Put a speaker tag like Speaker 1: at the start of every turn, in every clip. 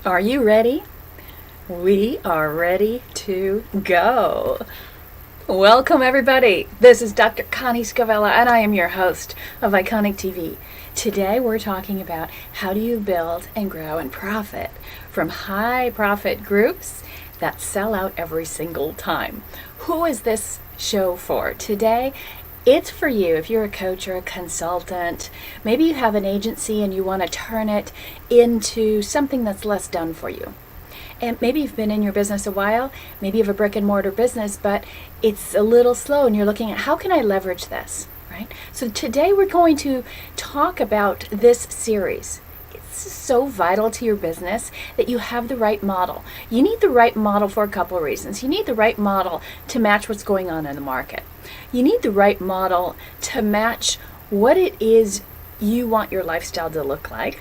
Speaker 1: Are you ready? We are ready to go. Welcome, everybody. This is Dr. Connie Scavella, and I am your host of Iconic TV. Today, we're talking about how do you build and grow and profit from high profit groups that sell out every single time. Who is this show for? Today, it's for you if you're a coach or a consultant. Maybe you have an agency and you want to turn it into something that's less done for you. And maybe you've been in your business a while, maybe you have a brick and mortar business, but it's a little slow and you're looking at how can I leverage this, right? So today we're going to talk about this series. It's so vital to your business that you have the right model. You need the right model for a couple of reasons. You need the right model to match what's going on in the market. You need the right model to match what it is you want your lifestyle to look like.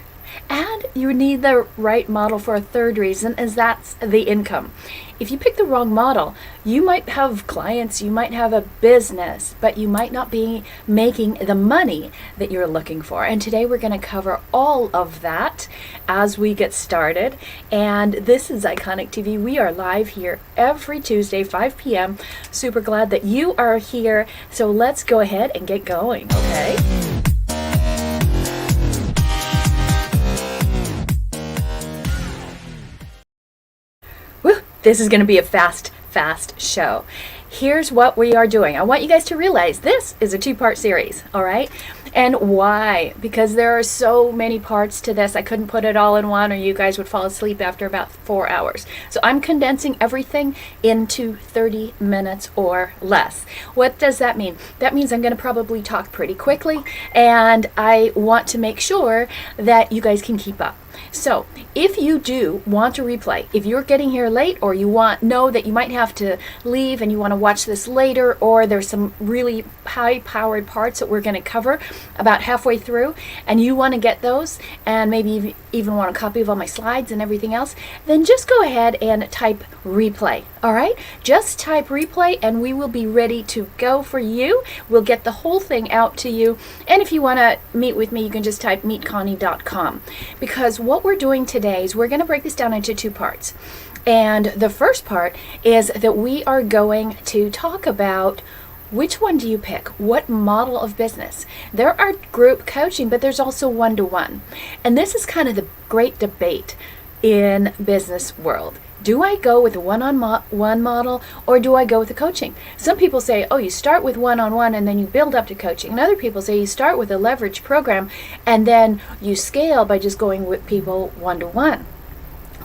Speaker 1: And you need the right model for a third reason, is that's the income. If you pick the wrong model, you might have clients, you might have a business, but you might not be making the money that you're looking for. And today we're going to cover all of that as we get started. And this is Iconic TV. We are live here every Tuesday, 5 p.m. Super glad that you are here. So let's go ahead and get going, okay? This is going to be a fast show. Here's what we are doing. I want you guys to realize this is a two-part series, all right? And why? Because there are so many parts to this. I couldn't put it all in one or you guys would fall asleep after about 4 hours. So I'm condensing everything into 30 minutes or less. What does that mean? That means I'm going to probably talk pretty quickly, and I want to make sure that you guys can keep up. So if you do want to replay, if you're getting here late or you know that you might have to leave and you want to watch this later, or there's some really high-powered parts that we're going to cover about halfway through, and you want to get those, and maybe even want a copy of all my slides and everything else, then just go ahead and type replay, all right? Just type replay and we will be ready to go for you. We'll get the whole thing out to you, and if you want to meet with me, you can just type meetconnie.com, because what we're doing today is we're going to break this down into two parts. And the first part is that we are going to talk about which one do you pick? What model of business? There are group coaching, but there's also one-to-one. And this is kind of the great debate in business world. Do I go with a one-on-one model, or do I go with the coaching? Some people say, oh, you start with one-on-one and then you build up to coaching. And other people say you start with a leverage program and then you scale by just going with people one-to-one.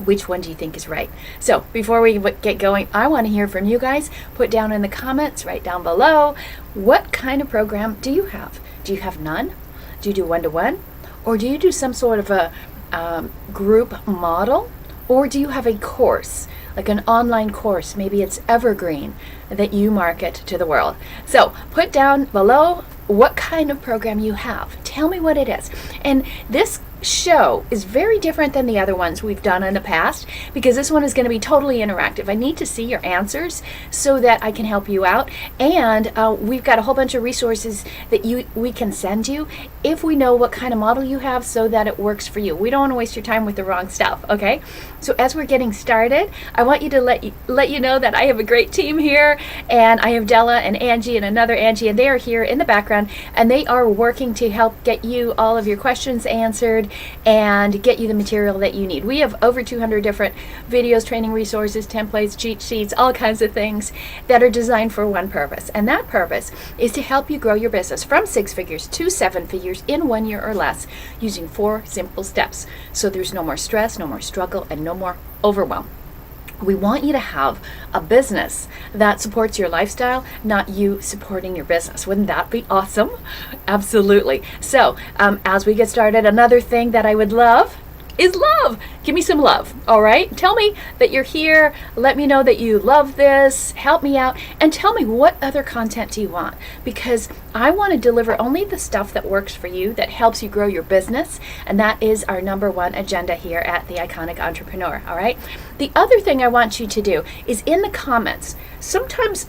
Speaker 1: Which one do you think is right? So before we get going, I want to hear from you guys. Put down in the comments right down below, what kind of program do you have? Do you have none? Do you do one-to-one? Or do you do some sort of a group model? Or do you have a course, like an online course? Maybe it's evergreen that you market to the world. So put down below what kind of program you have. Tell me what it is. And this show is very different than the other ones we've done in the past, because this one is going to be totally interactive. I need to see your answers so that I can help you out, and we've got a whole bunch of resources that we can send you if we know what kind of model you have, so that it works for you. We don't want to waste your time with the wrong stuff, okay? So as we're getting started, I want you to let you know that I have a great team here, and I have Della and Angie and another Angie, and they are here in the background, and they are working to help get you all of your questions answered and get you the material that you need. We have over 200 different videos, training resources, templates, cheat sheets, all kinds of things that are designed for one purpose. And that purpose is to help you grow your business from 6 figures to 7 figures in 1 year or less using 4 simple steps. So there's no more stress, no more struggle, and no more overwhelm. We want you to have a business that supports your lifestyle, not you supporting your business. Wouldn't that be awesome? Absolutely. So as we get started, another thing that I would love is love. Give me some love, all right? Tell me that you're here. Let me know that you love this. Help me out. And tell me, what other content do you want? Because I want to deliver only the stuff that works for you, that helps you grow your business. And that is our #1 agenda here at The Iconic Entrepreneur, all right? The other thing I want you to do is in the comments, sometimes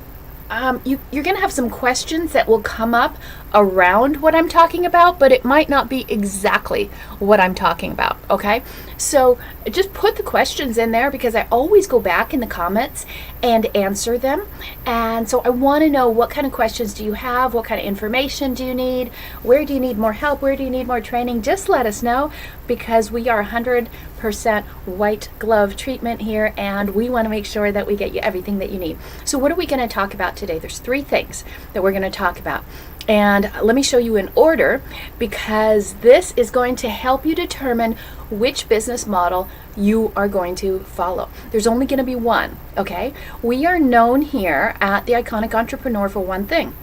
Speaker 1: you're going to have some questions that will come up around what I'm talking about, but it might not be exactly what I'm talking about, okay? So just put the questions in there, because I always go back in the comments and answer them. And so I want to know, what kind of questions do you have? What kind of information do you need? Where do you need more help? Where do you need more training? Just let us know, because we are 100% white glove treatment here, and we want to make sure that we get you everything that you need. So what are we going to talk about today? There's 3 things that we're going to talk about. And let me show you in order, because this is going to help you determine which business model you are going to follow. There's only going to be one, okay? We are known here at The Iconic Entrepreneur for one thing,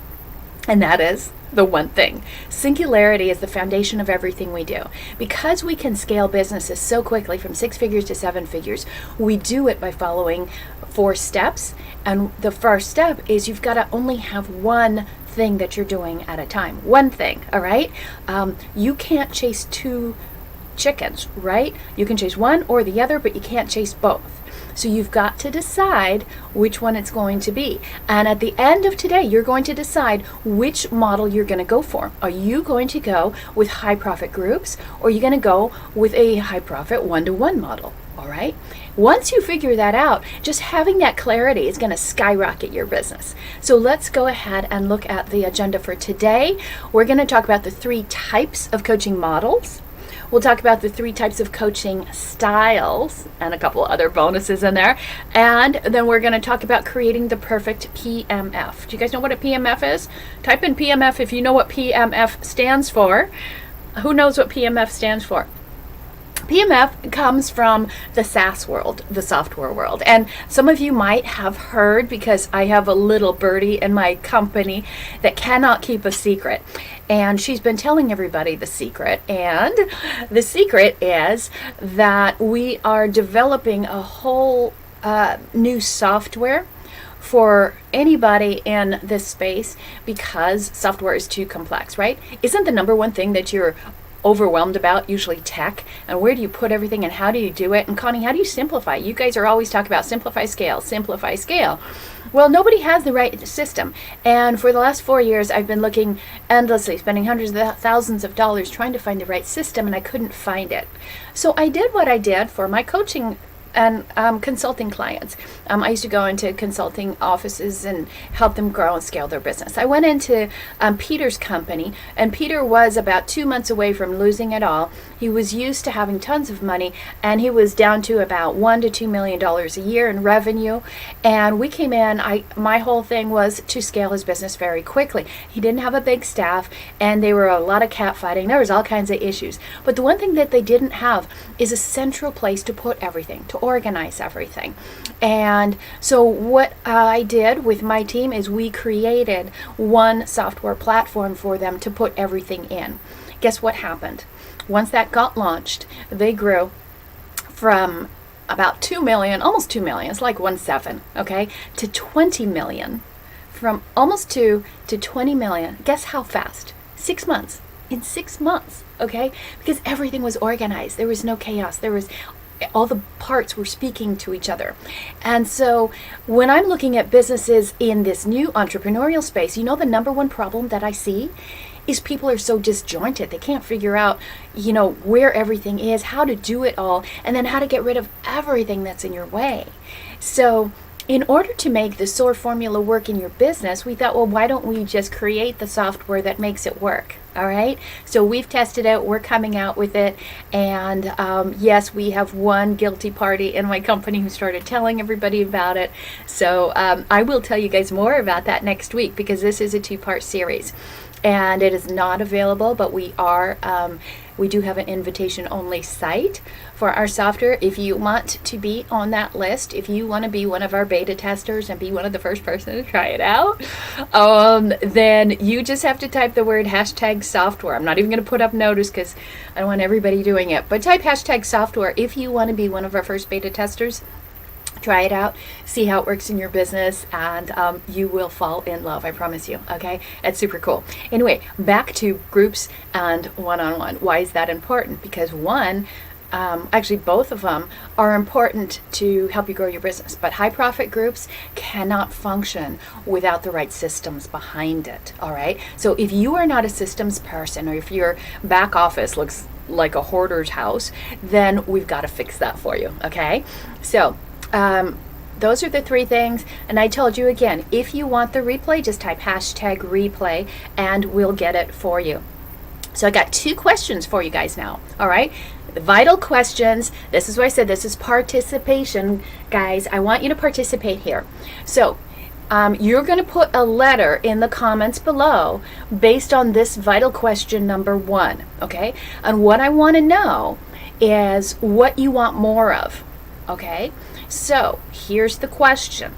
Speaker 1: and that is the one thing. Singularity is the foundation of everything we do. Because we can scale businesses so quickly from 6 figures to 7 figures, we do it by following 4 steps. And the first step is you've got to only have one thing that you're doing at a time. One thing, all right? You can't chase 2 chickens, right? You can chase one or the other, but you can't chase both. So you've got to decide which one it's going to be. And at the end of today, you're going to decide which model you're going to go for. Are you going to go with high profit groups, or are you going to go with a high profit one-to-one model? All right. Once you figure that out, just having that clarity is going to skyrocket your business. So let's go ahead and look at the agenda for today. We're going to talk about the 3 types of coaching models. We'll talk about the 3 types of coaching styles and a couple other bonuses in there. And then we're going to talk about creating the perfect PMF. Do you guys know what a PMF is? Type in PMF if you know what PMF stands for. Who knows what PMF stands for? PMF comes from the SaaS world, the software world. And some of you might have heard, because I have a little birdie in my company that cannot keep a secret. And she's been telling everybody the secret. And the secret is that we are developing a whole new software for anybody in this space, because software is too complex, right? Isn't the number one thing that you're overwhelmed about usually tech? And where do you put everything, and how do you do it? And Connie, how do you simplify? You guys are always talking about simplify, scale, simplify, scale. Well, nobody has the right system. And for the last 4 years, I've been looking endlessly, spending hundreds of thousands of dollars trying to find the right system, and I couldn't find it. So I did what I did for my coaching and consulting clients. I used to go into consulting offices and help them grow and scale their business. I went into Peter's company, and Peter was about 2 months away from losing it all. He was used to having tons of money, and he was down to about $1 to $2 million a year in revenue. And we came in, my whole thing was to scale his business very quickly. He didn't have a big staff, and there were a lot of cat fighting. There was all kinds of issues. But the one thing that they didn't have is a central place to put everything, to organize everything. And so what I did with my team is we created one software platform for them to put everything in. Guess what happened? Once that got launched, they grew from about 2 million, almost 2 million, it's like 1.7, okay, to 20 million. From almost 2 to 20 million. Guess how fast? 6 months. In 6 months, okay? Because everything was organized. There was no chaos. There was all the parts were speaking to each other. And so when I'm looking at businesses in this new entrepreneurial space, you know, the number one problem that I see is people are so disjointed. They can't figure out, you know, where everything is, how to do it all, and then how to get rid of everything that's in your way. So in order to make the SOAR formula work in your business, we thought, well, why don't we just create the software that makes it work? All right. So we've tested it. We're coming out with it. And yes, we have one guilty party in my company who started telling everybody about it. So I will tell you guys more about that next week, because this is a 2-part series. And it is not available, but we do have an invitation-only site for our software. If you want to be on that list, if you want to be one of our beta testers and be one of the first person to try it out, then you just have to type the word #software. I'm not even going to put up notice because I don't want everybody doing it. But type #software if you want to be one of our first beta testers. Try it out, see how it works in your business, and you will fall in love, I promise you, okay? It's super cool. Anyway, back to groups and one-on-one. Why is that important? Because one, actually both of them are important to help you grow your business, but high profit groups cannot function without the right systems behind it. All right, so if you are not a systems person, or if your back office looks like a hoarder's house, then we've got to fix that for you. Okay, so those are the three things. And I told you again, if you want the replay, just type #replay and we'll get it for you. So I got 2 questions for you guys now. All right, the vital questions. This is why I said this is participation, guys. I want you to participate here. So you're going to put a letter in the comments below based on this vital question number 1. Okay, and what I want to know is what you want more of. Okay, so here's the question.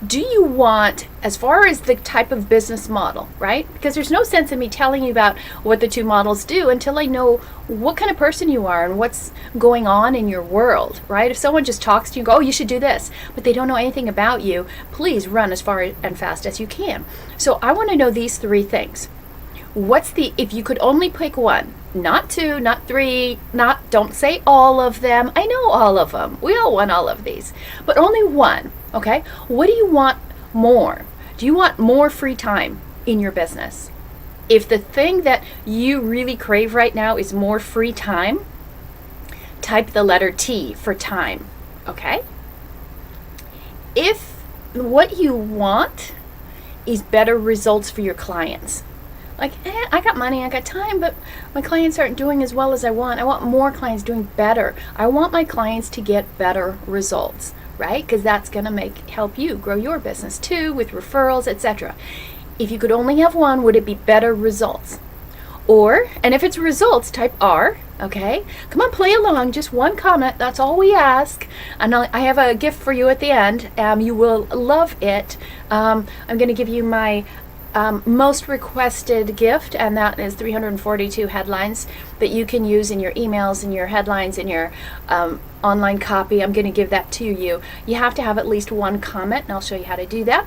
Speaker 1: Do you want, as far as the type of business model, right? Because there's no sense in me telling you about what the 2 models do until I know what kind of person you are and what's going on in your world, right? If someone just talks to you and go, oh, you should do this, but they don't know anything about you, please run as far and fast as you can. So I want to know these 3 things. If you could only pick one, not 2, not 3, don't say all of them. I know all of them. We all want all of these, but only one. Okay, what do you want more? Do you want more free time in your business? If the thing that you really crave right now is more free time, type the letter T for time. Okay, if what you want is better results for your clients, like, I got money, I got time, but my clients aren't doing as well as I want. I want more clients doing better. I want my clients to get better results, right? Because that's going to help you grow your business too, with referrals, etc. If you could only have one, would it be better results? Or, and if it's results, type R. Okay, come on, play along. Just one comment. That's all we ask. And I have a gift for you at the end. You will love it. I'm going to give you my most requested gift, and that is 342 headlines that you can use in your emails, in your headlines, in your online copy. I'm going to give that to you. You have to have at least one comment, and I'll show you how to do that.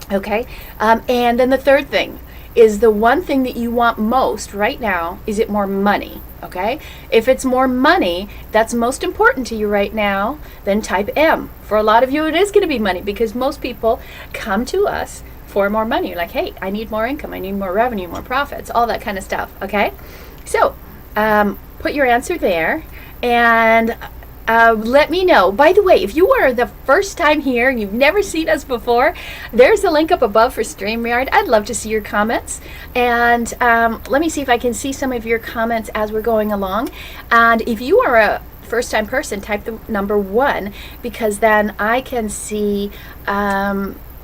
Speaker 1: Okay, and then the third thing is the one thing that you want most right now. Is it more money? Okay, if it's more money that's most important to you right now, then type M. For a lot of you, it is going to be money, because most people come to us for more money. You're like, hey, I need more income, I need more revenue, more profits, all that kind of stuff. Okay, so put your answer there, and let me know. By the way, if you are the first time here and you've never seen us before, there's a link up above for StreamYard. I'd love to see your comments, and let me see if I can see some of your comments as we're going along. And if you are a first time person, type the number 1, because then I can see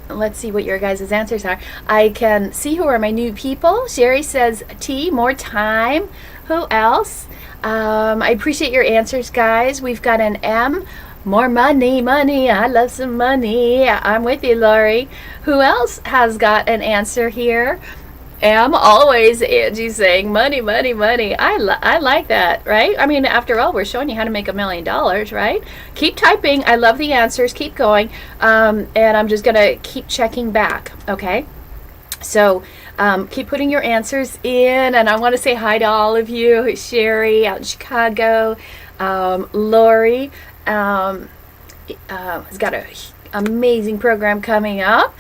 Speaker 1: let's see what your guys' answers are. I can see who are my new people. Sherry says T, more time. Who else? I appreciate your answers, guys. We've got an M, more money. I love some money. I'm with you, Lori. Who else has got an answer here? M, always. Angie's saying money. I like that, right? I mean, after all, we're showing you how to make $1 million, right? Keep typing. I love the answers. Keep going. And I'm just going to keep checking back, okay? So keep putting your answers in, and I want to say hi to all of you. Sherry out in Chicago, Lori has got an amazing program coming up.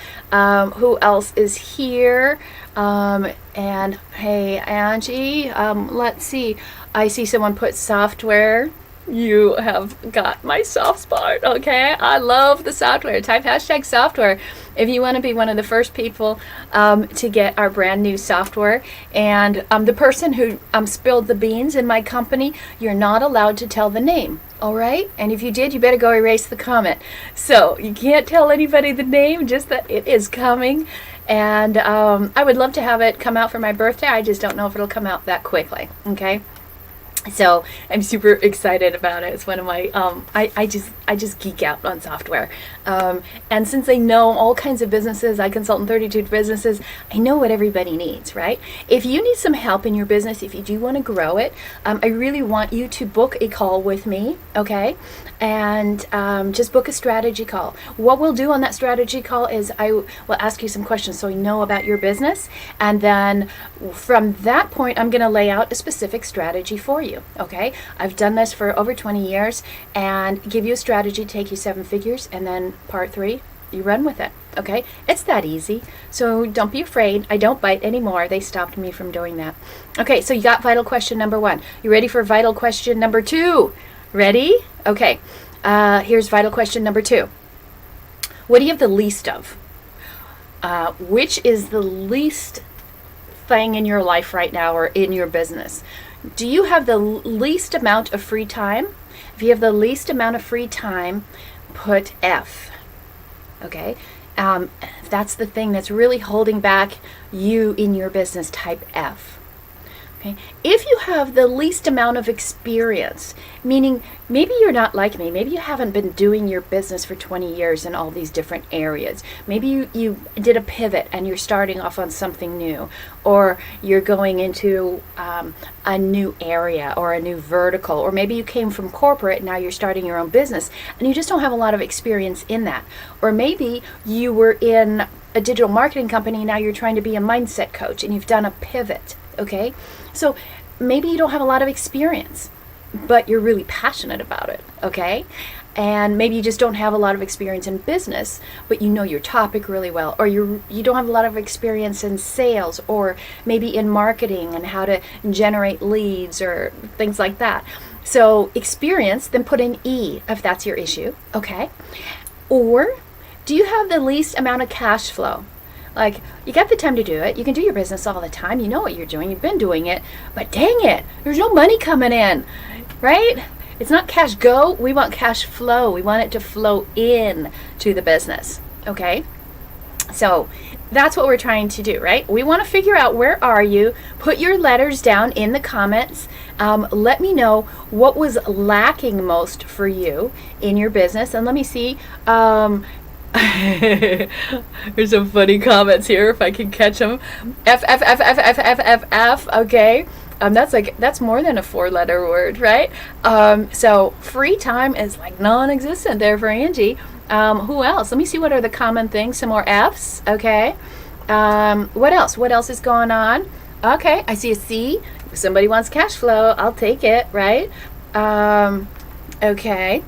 Speaker 1: Who else is here? And hey, Angie, let's see. I see someone put software. You have got my soft spot, okay? I love the software. Type #software if you want to be one of the first people to get our brand new software. And the person who spilled the beans in my company, you're not allowed to tell the name, all right? And if you did, you better go erase the comment. So you can't tell anybody the name, just that it is coming. And I would love to have it come out for my birthday. I just don't know if it'll come out that quickly, okay? So I'm super excited about it. It's one of my I just geek out on software, and since I know all kinds of businesses, I consult in 32 businesses, I know what everybody needs, right? If you need some help in your business, if you do want to grow it, I really want you to book a call with me, okay? And just book a strategy call. What we'll do on that strategy call is I will ask you some questions so I know about your business, and then from that point I'm going to lay out a specific strategy for you. you, okay? I've done this for over 20 years and give you a strategy, take you 7 figures, and then part 3, you run with it, okay? It's that easy. So don't be afraid. I don't bite anymore. They stopped me from doing that. Okay, so you got vital question number 1. You ready for vital question number 2? Ready? Okay. Here's vital question number 2. What do you have the least of? Which is the least thing in your life right now or in your business? Do you have the least amount of free time? If you have the least amount of free time, put F. Okay? If that's the thing that's really holding back you in your business, type F. Okay? If you have the least amount of experience, meaning maybe you're not like me, maybe you haven't been doing your business for 20 years in all these different areas. Maybe you did a pivot and you're starting off on something new, or you're going into a new area or a new vertical, or maybe you came from corporate and now you're starting your own business and you just don't have a lot of experience in that. Or maybe you were in a digital marketing company, now you're trying to be a mindset coach and you've done a pivot. Okay, so maybe you don't have a lot of experience, but you're really passionate about it, okay? And maybe you just don't have a lot of experience in business, but you know your topic really well, or you don't have a lot of experience in sales, or maybe in marketing and how to generate leads or things like that. So experience, then put in E if that's your issue, okay? Or do you have the least amount of cash flow? Like, you got the time to do it. You can do your business all the time. You know what you're doing. You've been doing it. But dang it, there's no money coming in, right? It's not cash go. We want cash flow. We want it to flow in to the business, okay? So that's what we're trying to do, right? We want to figure out, where are you? Put your letters down in the comments. Let me know what was lacking most for you in your business. And let me see. There's some funny comments here if I can catch them. F. Okay. That's more than a 4-letter word, right? So free time is like non-existent there for Angie. Who else? Let me see, what are the common things? Some more F's. Okay. What else? What else is going on? Okay. I see a C. If somebody wants cash flow, I'll take it, right? Okay.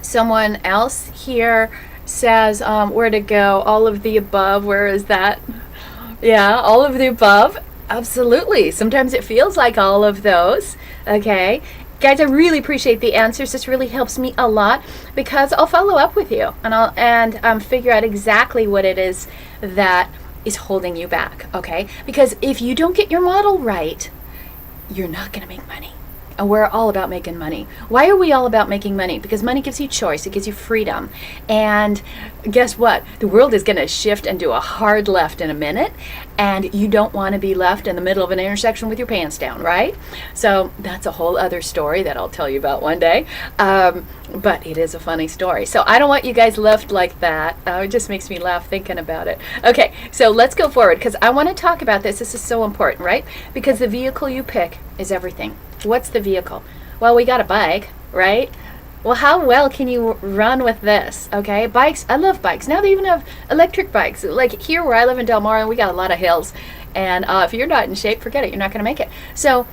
Speaker 1: Someone else here says, where to go? All of the above. Where is that? Yeah, all of the above. Absolutely. Sometimes it feels like all of those. Okay. Guys, I really appreciate the answers. This really helps me a lot, because I'll follow up with you and I'll figure out exactly what it is that is holding you back. Okay. Because if you don't get your model right, you're not going to make money. And we're all about making money. Why are we all about making money? Because money gives you choice. It gives you freedom. And guess what? The world is going to shift and do a hard left in a minute. And you don't want to be left in the middle of an intersection with your pants down, right? So that's a whole other story that I'll tell you about one day. But it is a funny story. So I don't want you guys left like that. It just makes me laugh thinking about it. Okay, so let's go forward, because I want to talk about this. This is so important, right? Because the vehicle you pick is everything. What's the vehicle? Well, we got a bike, right? Well, how well can you run with this? Okay, bikes. I love bikes. Now they even have electric bikes. Like here where I live in Del Mar, we got a lot of hills. And if you're not in shape, forget it. You're not going to make it. So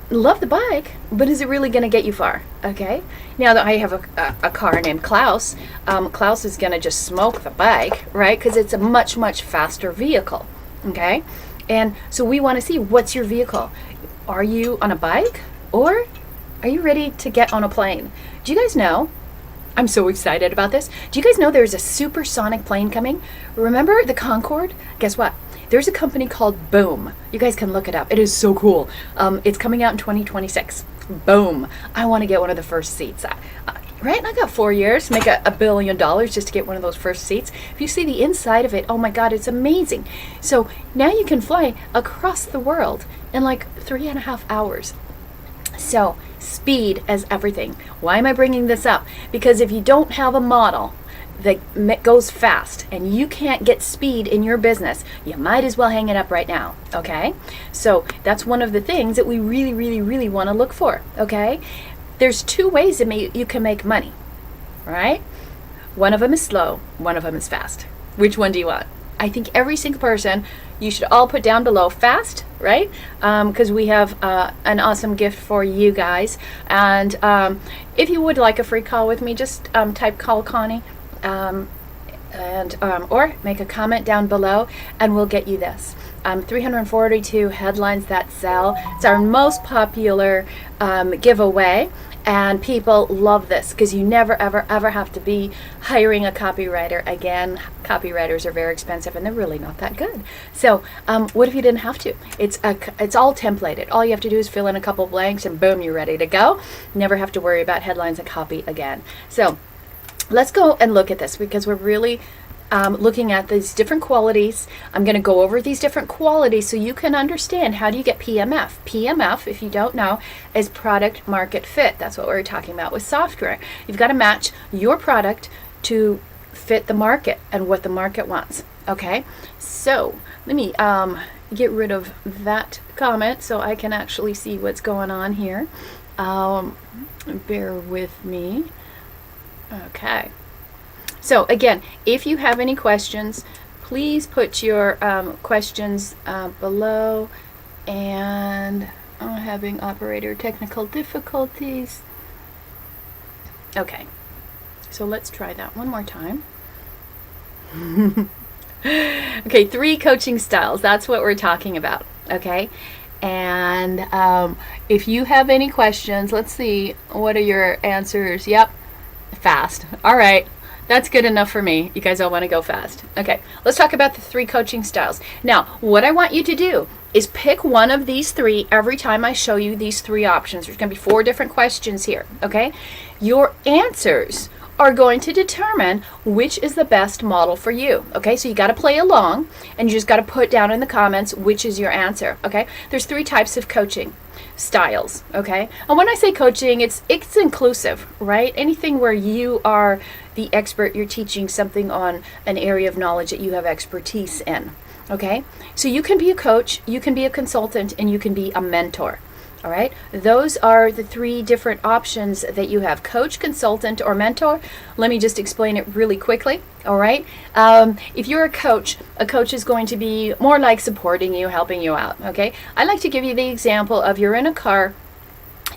Speaker 1: love the bike, but is it really going to get you far? Okay. Now that I have a car named Klaus, Klaus is going to just smoke the bike, right? Because it's a much, much faster vehicle. Okay. And so we want to see, what's your vehicle? Are you on a bike? Or are you ready to get on a plane? Do you guys know? I'm so excited about this. Do you guys know there's a supersonic plane coming? Remember the Concorde? Guess what? There's a company called Boom. You guys can look it up. It is so cool. It's coming out in 2026. Boom. I want to get one of the first seats. Right? I got 4 years to make $1 billion just to get one of those first seats. If you see the inside of it, oh my God, it's amazing. So now you can fly across the world in like 3.5 hours. So speed is everything. Why am I bringing this up? Because if you don't have a model that goes fast and you can't get speed in your business, you might as well hang it up right now. Okay? So that's one of the things that we really, really, really want to look for. Okay? There's 2 ways that you can make money. Right? One of them is slow. One of them is fast. Which one do you want? I think every single person you should all put down below fast, right? Because we have an awesome gift for you guys. And if you would like a free call with me, just type call Connie. Or make a comment down below and we'll get you this. 342 headlines that sell. It's our most popular giveaway, and people love this because you never ever have to be hiring a copywriter again. Copywriters are very expensive and they're really not that good. So what if you didn't have to? It's all templated. All you have to do is fill in a couple blanks and boom, you're ready to go. Never have to worry about headlines and copy again. So let's go and look at this because we're really looking at these different qualities. I'm going to go over these different qualities so you can understand how do you get PMF. PMF, if you don't know, is product market fit. That's what we're talking about with software. You've got to match your product to fit the market and what the market wants. Okay, so let me get rid of that comment so I can actually see what's going on here. Bear with me. Okay. So again, if you have any questions, please put your questions below. And I'm having operator technical difficulties. Okay, so let's try that one more time. Okay, 3 coaching styles. That's what we're talking about. Okay, and if you have any questions, let's see, what are your answers? Yep, fast. All right. That's good enough for me. You guys all want to go fast. Okay, let's talk about the 3 coaching styles. Now, what I want you to do is pick one of these 3 every time I show you these 3 options. There's going to be 4 different questions here, okay? Your answers are going to determine which is the best model for you, okay? So you got to play along, and you just got to put down in the comments which is your answer, okay? There's 3 types of coaching styles, okay? And when I say coaching, it's inclusive, right? Anything where you are the expert, you're teaching something on an area of knowledge that you have expertise in, okay? So you can be a coach, you can be a consultant, and you can be a mentor. All right, those are the 3 different options that you have: coach, consultant, or mentor. Let me just explain it really quickly. All right, if you're a coach is going to be more like supporting you, helping you out. Okay, I like to give you the example of you're in a car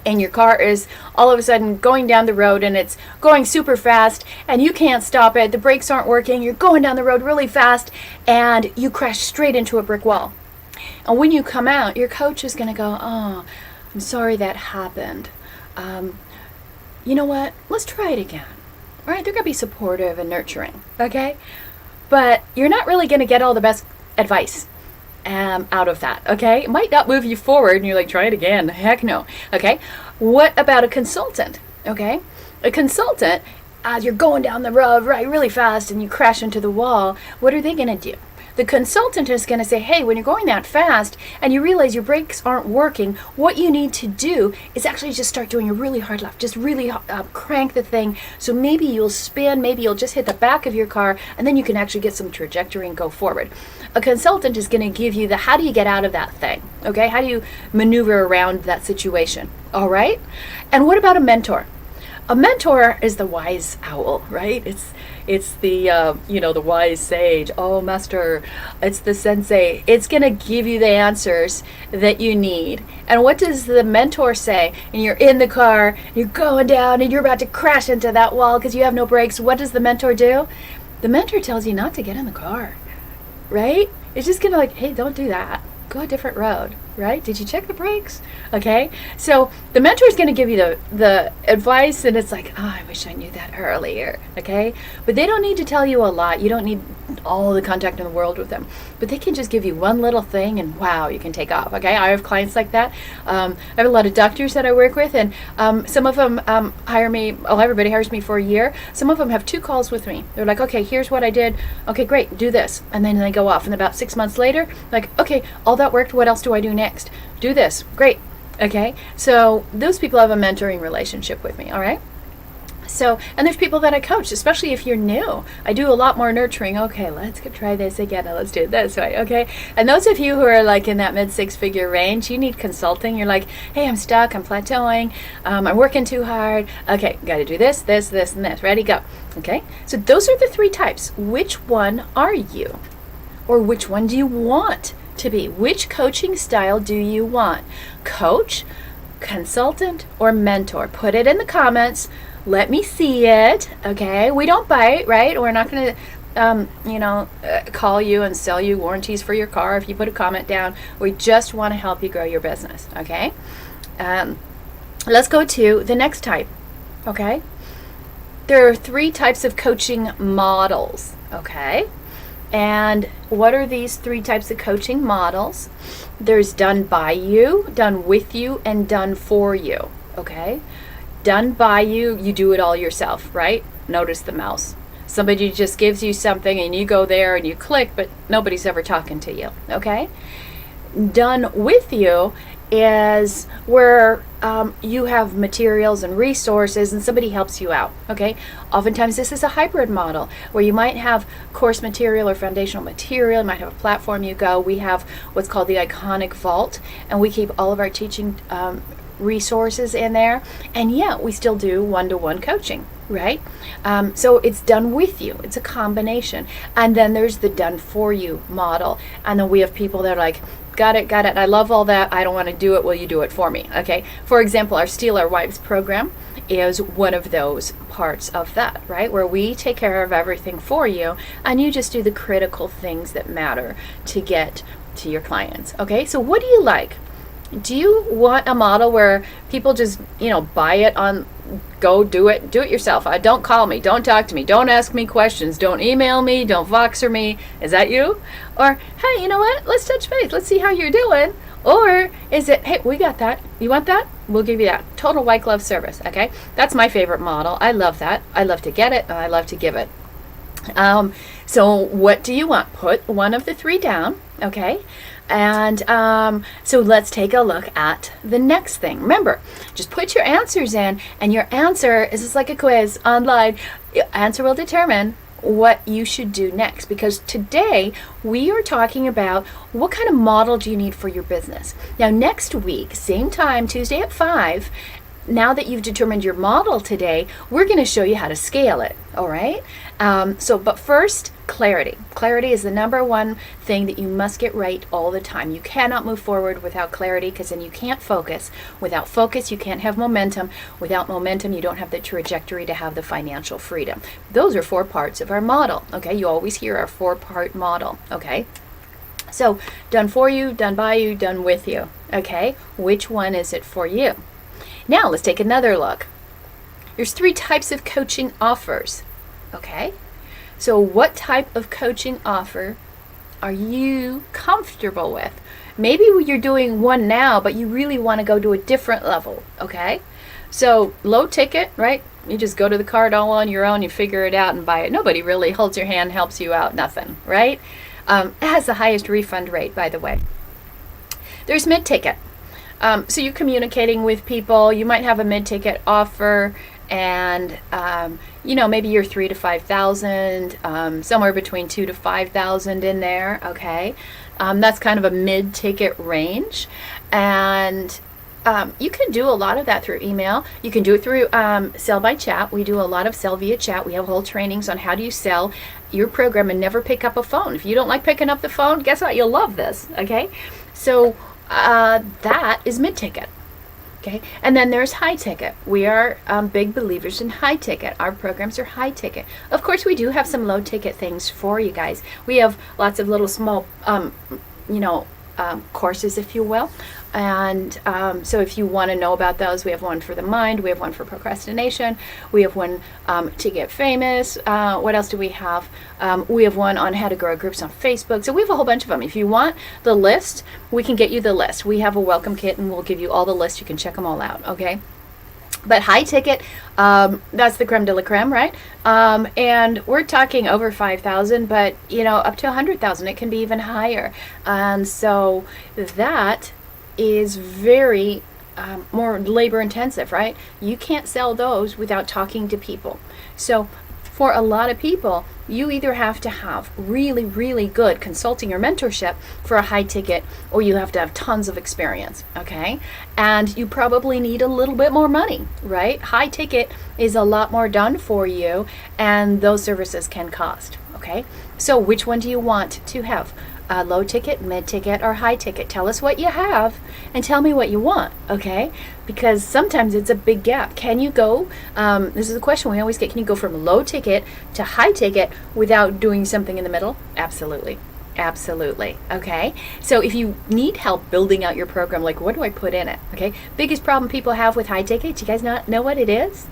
Speaker 1: and your car is all of a sudden going down the road and it's going super fast and you can't stop it. The brakes aren't working. You're going down the road really fast and you crash straight into a brick wall. And when you come out, your coach is going to go, "Oh, I'm sorry that happened. You know what? Let's try it again." All right? They're going to be supportive and nurturing, okay? But you're not really going to get all the best advice out of that, okay? It might not move you forward, and you're like, try it again. Heck no, okay? What about a consultant, okay? A consultant, as you're going down the road really fast and you crash into the wall, what are they going to do? The consultant is going to say, hey, when you're going that fast and you realize your brakes aren't working, what you need to do is actually just start doing a really hard left. Just really crank the thing. So maybe you'll spin, maybe you'll just hit the back of your car, and then you can actually get some trajectory and go forward. A consultant is going to give you the how do you get out of that thing, okay? How do you maneuver around that situation, all right? And what about a mentor? A mentor is the wise owl, right? It's the the wise sage. Oh, master, it's the sensei. It's gonna give you the answers that you need. And what does the mentor say? And you're in the car, you're going down, and you're about to crash into that wall because you have no brakes. What does the mentor do? The mentor tells you not to get in the car, right? It's just gonna like, hey, don't do that. Go a different road, right? Did you check the brakes? Okay, so the mentor is going to give you the advice, and it's like, oh, I wish I knew that earlier, okay? But they don't need to tell you a lot. You don't need all the contact in the world with them, but they can just give you one little thing, and wow, you can take off, okay? I have clients like that. I have a lot of doctors that I work with, and some of them hire me. Oh, everybody hires me for a year. Some of them have 2 calls with me. They're like, okay, here's what I did. Okay, great, do this, and then they go off. And about 6 months later, like, okay, all that worked. What else do I do next? Do this. Great. Okay. So those people have a mentoring relationship with me. All right. So, and there's people that I coach, especially if you're new. I do a lot more nurturing. Okay, let's go try this again. And let's do it this way. Okay. And those of you who are like in that mid-6-figure range, you need consulting. You're like, hey, I'm stuck. I'm plateauing. I'm working too hard. Okay. Got to do this, this, this, and this. Ready? Go. Okay. So those are the 3 types. Which one are you? Or which one do you want to be? Which coaching style do you want? Coach, consultant, or mentor? Put it in the comments. Let me see it. Okay, we don't bite, right? We're not going to call you and sell you warranties for your car if you put a comment down. We just want to help you grow your business. Okay, let's go to the next type. Okay, there are 3 types of coaching models. Okay, and what are these 3 types of coaching models? There's done by you, done with you, and done for you. Okay, done by you, you do it all yourself, right? Notice the mouse. Somebody just gives you something and you go there and you click, but nobody's ever talking to you. Okay, done with you is where you have materials and resources and somebody helps you out. Okay, oftentimes this is a hybrid model where you might have course material or foundational material, you might have a platform you go. We have what's called the Iconic Vault, and we keep all of our teaching resources in there, and yet we still do one-to-one coaching, right? So it's done with you. It's a combination. And then there's the done for you model, and then we have people that are like, got it, I love all that, I don't want to do it, will you do it for me? Okay, for example, our Steal Our Wives program is one of those parts of that, right, where we take care of everything for you and you just do the critical things that matter to get to your clients. Okay, so what do you like? Do you want a model where people just, buy it on, go do it yourself? Don't call me, don't talk to me, don't ask me questions, don't email me, don't Voxer me. Is that you? Or, hey, you know what? Let's touch base. Let's see how you're doing. Or is it, hey, we got that. You want that? We'll give you that. Total white glove service. Okay, that's my favorite model. I love that. I love to get it and I love to give it. So what do you want? Put one of the 3 down. Okay. And so let's take a look at the next thing. Remember, just put your answers in, and your answer is just like a quiz online. Your answer will determine what you should do next, because today we are talking about what kind of model do you need for your business. Now, next week, same time, Tuesday at 5, now that you've determined your model today, we're going to show you how to scale it. All right. But first, clarity. Clarity is the number one thing that you must get right all the time. You cannot move forward without clarity, because then you can't focus. Without focus, you can't have momentum. Without momentum, you don't have the trajectory to have the financial freedom. Those are 4 parts of our model. Okay. You always hear our 4-part model. Okay. So done for you, done by you, done with you. Okay. Which one is it for you? Now let's take another look. There's 3 types of coaching offers. Okay, so what type of coaching offer are you comfortable with? Maybe you're doing one now, but you really want to go to a different level. Okay, so low ticket, right? You just go to the card all on your own, you figure it out and buy it. Nobody really holds your hand, helps you out, nothing, right? It has the highest refund rate, by the way. There's mid-ticket. So you're communicating with people. You might have a mid-ticket offer, and maybe you're 3,000 to 5,000, somewhere between 2,000 to 5,000 in there. Okay, that's kind of a mid-ticket range, and you can do a lot of that through email. You can do it through sell by chat. We do a lot of sell via chat. We have whole trainings on how do you sell your program and never pick up a phone. If you don't like picking up the phone, guess what? You'll love this. Okay, so that is mid-ticket. Okay, and then there's high ticket. We are big believers in high ticket. Our programs are high ticket. Of course, we do have some low ticket things for you guys. We have lots of little small, courses, if you will. And so if you want to know about those, we have one for the mind, we have one for procrastination, we have one to get famous. What else do we have? We have one on how to grow groups on Facebook. So we have a whole bunch of them. If you want the list, we can get you the list. We have a welcome kit and we'll give you all the lists. You can check them all out, okay? But high ticket, that's the creme de la creme, right? And we're talking over 5,000, but up to 100,000. It can be even higher. And so that is very more labor intensive, right? You can't sell those without talking to people. So for a lot of people, you either have to have really, really good consulting or mentorship for a high ticket, or you have to have tons of experience, okay? And you probably need a little bit more money, right? High ticket is a lot more done for you, and those services can cost, Okay, so which one do you want to have? Low ticket, mid ticket, or high ticket? Tell us what you have and tell me what you want, okay? Because sometimes it's a big gap. Can you go, this is a question we always get, can you go from low ticket to high ticket without doing something in the middle? Absolutely. Absolutely. Okay. So if you need help building out your program, like what do I put in it? Okay. Biggest problem people have with high tickets, you guys not know what it is?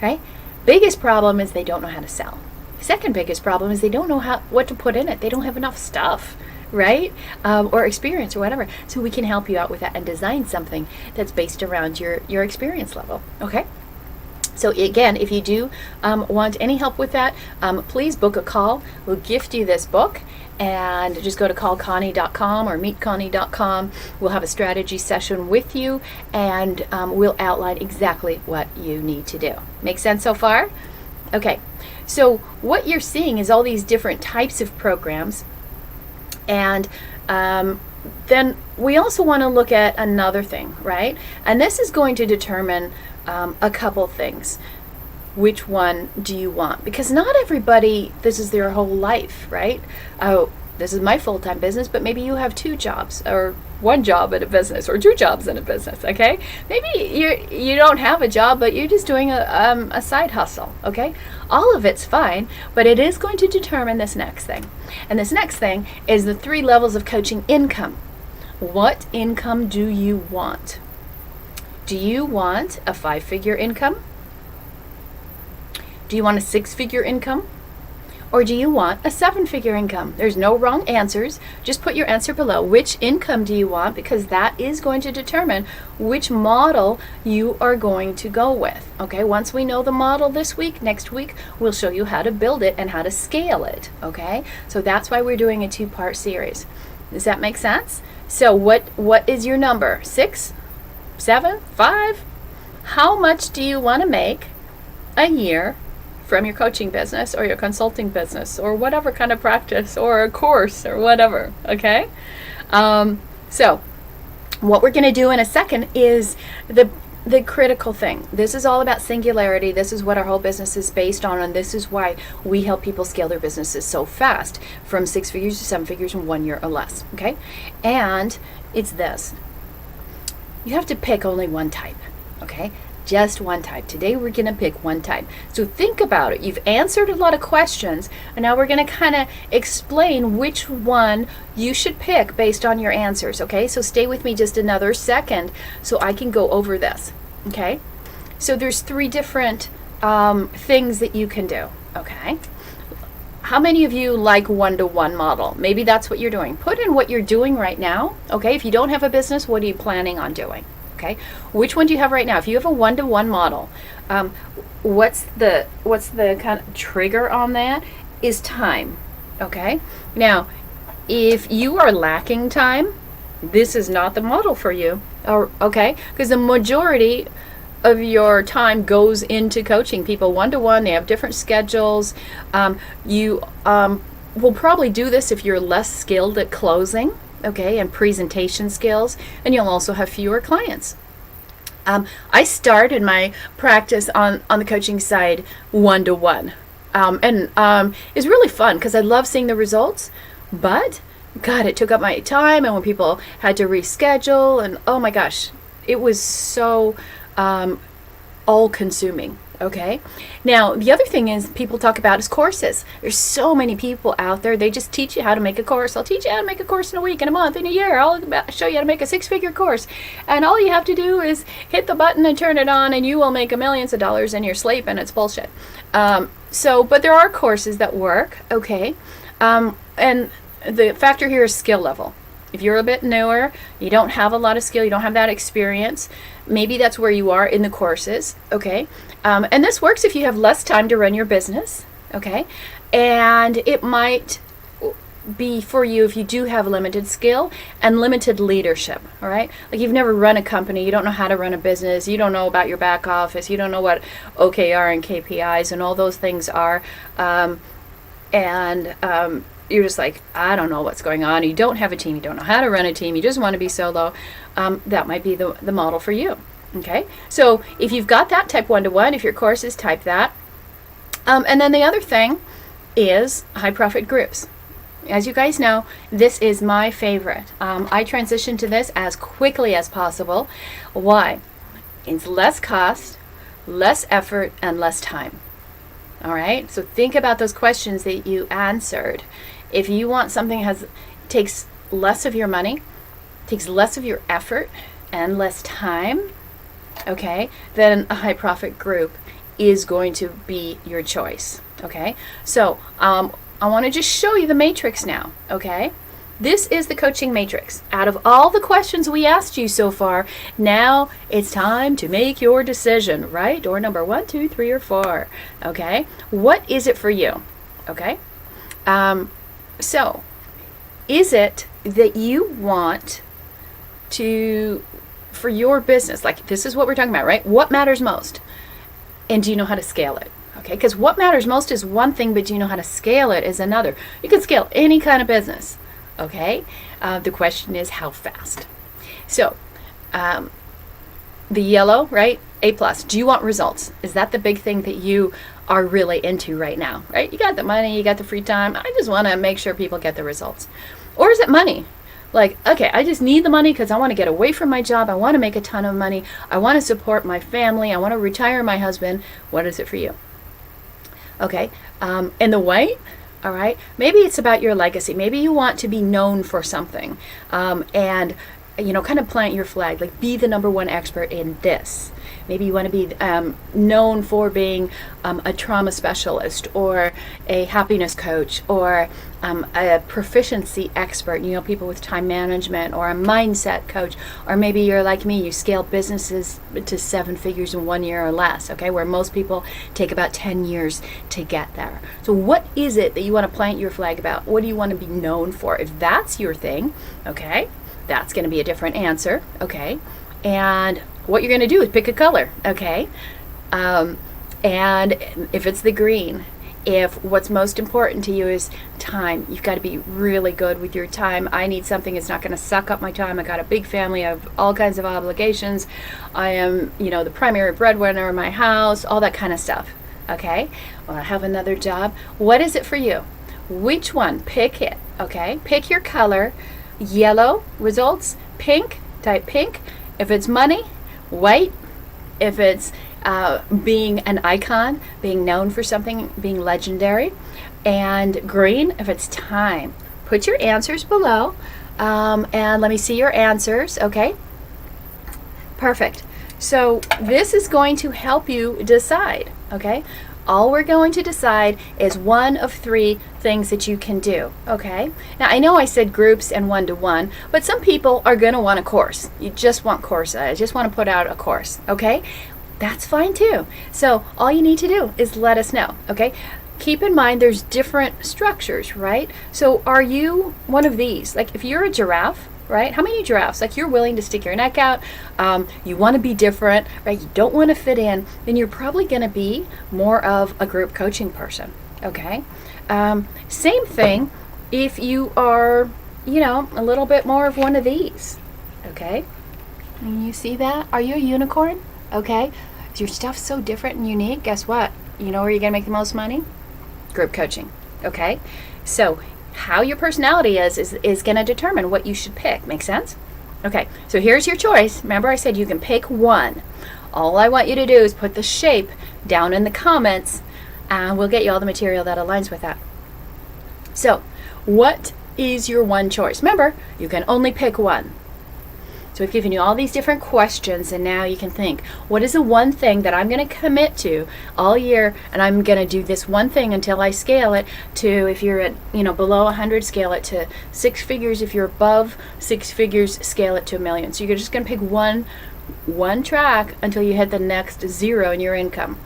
Speaker 1: Right? Biggest problem is they don't know how to sell. Second biggest problem is they don't know what to put in it. They don't have enough stuff, right? Or experience or whatever. So we can help you out with that and design something that's based around your experience level. Okay. So again, if you do want any help with that, please book a call. We'll gift you this book. And just go to callconnie.com or meetconnie.com. We'll have a strategy session with you, and we'll outline exactly what you need to do. Make sense so far? Okay. So what you're seeing is all these different types of programs, and then we also want to look at another thing, right? And this is going to determine a couple things. Which one do you want? Because not everybody, this is their whole life, right? Oh, this is my full-time business, but maybe you have 2 jobs or 1 job in a business or 2 jobs in a business, okay? Maybe you don't have a job, but you're just doing a side hustle, okay? All of it's fine, but it is going to determine this next thing. And this next thing is the 3 levels of coaching income. What income do you want? Do you want a 5-figure income? Do you want a 6-figure income? Or do you want a 7-figure income? There's no wrong answers. Just put your answer below. Which income do you want? Because that is going to determine which model you are going to go with. Okay, once we know the model this week, next week, we'll show you how to build it and how to scale it. Okay, so that's why we're doing a 2-part series. Does that make sense? So what is your number? 6, 7, 5? How much do you want to make a year from your coaching business or your consulting business or whatever kind of practice or a course or whatever, okay? So what we're going to do in a second is the critical thing. This is all about singularity. This is what our whole business is based on, and this is why we help people scale their businesses so fast from 6 figures to 7 figures in 1 year or less, okay? And it's this. You have to pick only one type, okay? Just one type. Today we're going to pick one type. So think about it. You've answered a lot of questions, and now we're going to kind of explain which one you should pick based on your answers, okay? So stay with me just another second so I can go over this, okay? So there's 3 different things that you can do, okay? How many of you like one-to-one model? Maybe that's what you're doing. Put in what you're doing right now, okay? If you don't have a business, what are you planning on doing? Okay, which one do you have right now? If you have a one-to-one model, what's the kind of trigger on that is time. Okay, now if you are lacking time, this is not the model for you. Or okay, because the majority of your time goes into coaching people one-to-one. They have different schedules. You will probably do this if you're less skilled at closing. Okay, and presentation skills, and you'll also have fewer clients. I started my practice on the coaching side one-to-one, and it's really fun because I love seeing the results, but God, it took up my time, and when people had to reschedule, and oh my gosh, it was so all-consuming. Okay. Now, the other thing is people talk about is courses. There's so many people out there. They just teach you how to make a course. I'll teach you how to make a course in a week, in a month, in a year. I'll show you how to make a 6-figure course. And all you have to do is hit the button and turn it on, and you will make millions of dollars in your sleep, and it's bullshit. But there are courses that work. Okay. And the factor here is skill level. If you're a bit newer, you don't have a lot of skill, you don't have that experience, maybe that's where you are in the courses, okay? And this works if you have less time to run your business, okay? And it might be for you if you do have limited skill and limited leadership, all right? Like you've never run a company, you don't know how to run a business, you don't know about your back office, you don't know what OKR and KPIs and all those things are, you're just like, I don't know what's going on. You don't have a team. You don't know how to run a team. You just want to be solo. That might be the model for you. Okay. So if you've got that, type one-to-one. If your course is, type that. And then the other thing is high profit groups. As you guys know, this is my favorite. I transitioned to this as quickly as possible. Why? It's less cost, less effort, and less time. All right? So think about those questions that you answered. If you want something that takes less of your money, takes less of your effort, and less time, okay, then a high profit group is going to be your choice. Okay? So, I want to just show you the matrix now, okay? This is the coaching matrix. Out of all the questions we asked you so far, now it's time to make your decision, right? Door number 1, 2, 3, or 4, okay? What is it for you, okay? So, is it that you want for your business, like this is what we're talking about, right? What matters most? And do you know how to scale it? Okay, because what matters most is one thing, but do you know how to scale it is another. You can scale any kind of business, okay? The question is how fast. So, the yellow, right? A+. Do you want results? Is that the big thing that you are really into right now, right? You got the money, you got the free time. I just want to make sure people get the results. Or is it money? Like, okay, I just need the money because I want to get away from my job. I want to make a ton of money. I want to support my family. I want to retire my husband. What is it for you? Okay, in the white, all right, maybe it's about your legacy. Maybe you want to be known for something, and, you know, kind of plant your flag, like be the number one expert in this. Maybe you want to be known for being a trauma specialist or a happiness coach or a proficiency expert, you know, people with time management, or a mindset coach. Or maybe you're like me, you scale businesses to 7 figures in 1 year or less, okay, where most people take about 10 years to get there. So what is it that you want to plant your flag about? What do you want to be known for? If that's your thing, okay, that's going to be a different answer, okay? And what you're going to do is pick a color, okay? And if it's the green, if what's most important to you is time, you've got to be really good with your time. I need something that's not going to suck up my time. I got a big family. I have all kinds of obligations. I am, you know, the primary breadwinner in my house, all that kind of stuff, okay? Well, I have another job. What is it for you? Which one? Pick it, okay? Pick your color. Yellow, results. Pink, type pink. If it's money, white. If it's being an icon, being known for something, being legendary. And green, if it's time. Put your answers below, and let me see your answers, okay? Perfect. So this is going to help you decide, okay? All we're going to decide is one of 3 things that you can do, okay? Now, I know I said groups and one-to-one, but some people are going to want a course. You just want course. I just want to put out a course, okay? That's fine too. So all you need to do is let us know, okay? Keep in mind there's different structures, right? So are you one of these? Like if you're a giraffe, right? How many giraffes? Like you're willing to stick your neck out, you want to be different, right? You don't want to fit in, then you're probably going to be more of a group coaching person, okay? Same thing if you are, you know, a little bit more of one of these, okay? And you see that? Are you a unicorn? Okay? Is your stuff so different and unique? Guess what? You know where you're going to make the most money? Group coaching, okay? So how your personality is going to determine what you should pick. Make sense? Okay, so here's your choice. Remember I said you can pick one. All I want you to do is put the shape down in the comments, and we'll get you all the material that aligns with that. So, what is your one choice? Remember, you can only pick one. So we've given you all these different questions, and now you can think, what is the one thing that I'm going to commit to all year, and I'm going to do this one thing until I scale it to, if you're at, you know, below 100, scale it to 6 figures. If you're above 6 figures, scale it to $1 million. So you're just going to pick one track until you hit the next 0 in your income.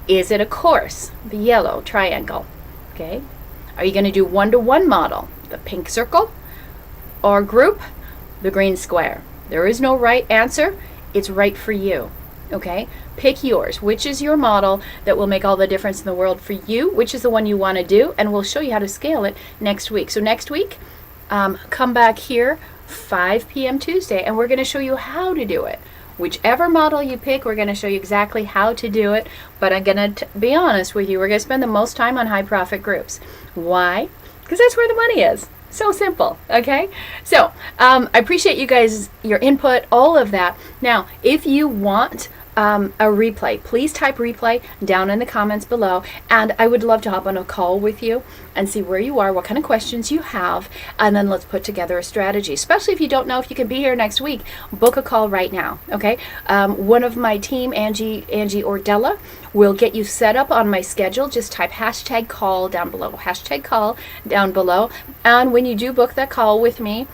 Speaker 1: Is it a course? The yellow triangle, okay? Are you going to do one-to-one model, the pink circle, or group, the green square? There is no right answer. It's right for you, okay? Pick yours. Which is your model that will make all the difference in the world for you? Which is the one you want to do? And we'll show you how to scale it next week. So next week, come back here 5 p.m. Tuesday, and we're going to show you how to do it. Whichever model you pick, we're going to show you exactly how to do it. But I'm going to be honest with you, we're going to spend the most time on high profit groups. Why? Because that's where the money is. So simple, okay? So I appreciate you guys, your input, all of that. Now, if you want a replay, please type replay down in the comments below, and I would love to hop on a call with you and see where you are, what kind of questions you have, and then let's put together a strategy. Especially if you don't know if you can be here next week, book a call right now, okay? One of my team, Angie or Della, will get you set up on my schedule. Just type hashtag call down below, hashtag call down below, and when you do book that call with me,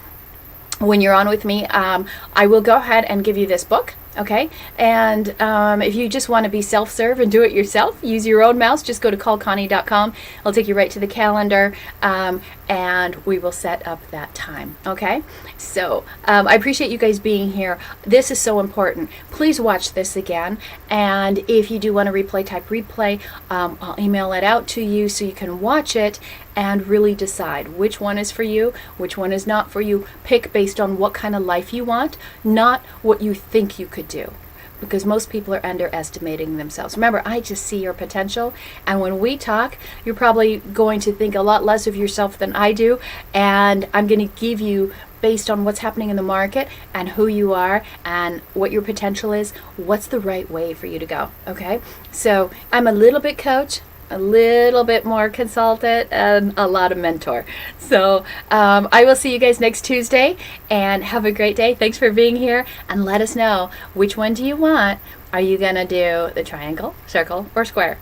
Speaker 1: when you're on with me, I will go ahead and give you this book. Okay, and if you just want to be self-serve and do it yourself, use your own mouse, just go to callconnie.com. It'll take you right to the calendar, and we will set up that time. Okay, so I appreciate you guys being here. This is so important. Please watch this again, and if you do want to replay, type replay. I'll email it out to you so you can watch it and really decide which one is for you, which one is not for you. Pick based on what kind of life you want, not what you think you could do, because most people are underestimating themselves. Remember, I just see your potential, and when we talk, you're probably going to think a lot less of yourself than I do, and I'm going to give you, based on what's happening in the market and who you are and what your potential is, what's the right way for you to go, okay? So I'm a little bit coach, a little bit more consultant, and a lot of mentor. So I will see you guys next Tuesday, and have a great day. Thanks for being here, and let us know, which one do you want? Are you gonna do the triangle, circle, or square?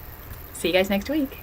Speaker 1: See you guys next week.